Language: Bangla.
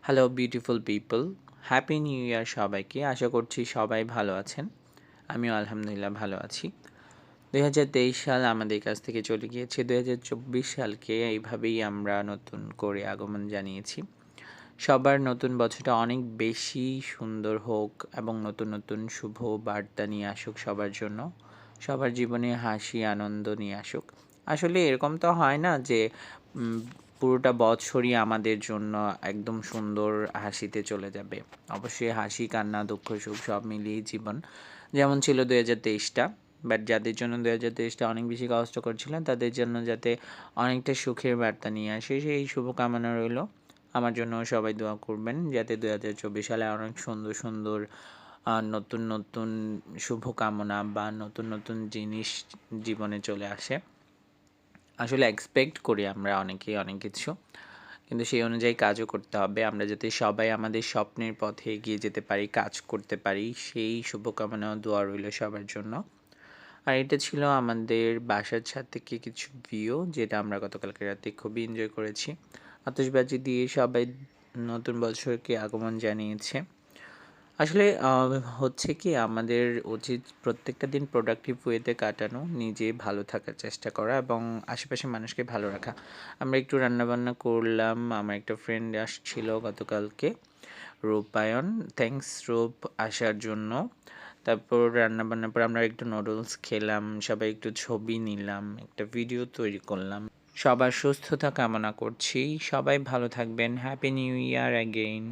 Hello beautiful people, happy new year সবাইকে। আশা করছি সবাই ভালো আছেন। আমিও আলহামদুলিল্লাহ ভালো আছি। 2023 সাল আমাদের কাছ থেকে চলে গিয়েছে। 2024 সালকে এইভাবেই আমরা নতুন করে আগমন জানিয়েছি। সবার নতুন বছরটা অনেক বেশি সুন্দর হোক এবং নতুন নতুন শুভ বার্তা নিয়ে আসুক সবার জন্য। সবার জীবনে হাসি আনন্দ নিয়ে আসুক। আসলে এরকম তো হয় না যে উম, পুরোটা বছরই আমাদের জন্য একদম সুন্দর হাসিতে চলে যাবে। অবশ্যই হাসি কান্না দুঃখ সুখ সব মিলিয়েই জীবন। যেমন ছিল 2023টা, বাট যাদের জন্য 2023টা অনেক বেশি কষ্টকর ছিল তাদের জন্য যাতে অনেকটা সুখের বার্তা নিয়ে আসে সেই শুভকামনা রইল। আমার জন্য সবাই দোয়া করবেন যাতে 2024 সালে অনেক সুন্দর সুন্দর নতুন নতুন শুভকামনা বা নতুন নতুন জিনিস জীবনে চলে আসে। আসলে এক্সপেক্ট করি আমরা অনেকেই অনেক কিছু, কিন্তু সেই অনুযায়ী কাজও করতে হবে। আমরা যাতে সবাই আমাদের স্বপ্নের পথে এগিয়ে যেতে পারি, কাজ করতে পারি, সেই শুভকামনা ও দোয়া রইল সবার জন্য। আর এটা ছিল আমাদের বাসার ছাদ থেকে কিছু ভিউ, যেটা আমরা গতকালকে রাতে খুবই এনজয় করেছি। আতশবাজি দিয়ে সবাই নতুন বছরকে আগমন জানিয়েছে। আসলে হচ্ছে কি আমাদের উচিত প্রত্যেকটা দিন প্রোডাক্টিভ ওয়েতে কাটানো, নিজে ভালো থাকার চেষ্টা করা এবং আশেপাশের মানুষকে ভালো রাখা। আমরা একটু রান্নাবান্না করলাম। আমার একটা ফ্রেন্ড আসছিল গতকালকে, রূপায়ণ। থ্যাংকস রূপ আসার জন্য। তারপর রান্নাবান্নার পর আমরা একটু নুডলস খেলাম, সবাই একটু ছবি নিলাম, একটা ভিডিও তৈরি করলাম। সবার সুস্থতা কামনা করছি। সবাই ভালো থাকবেন। Happy new year again.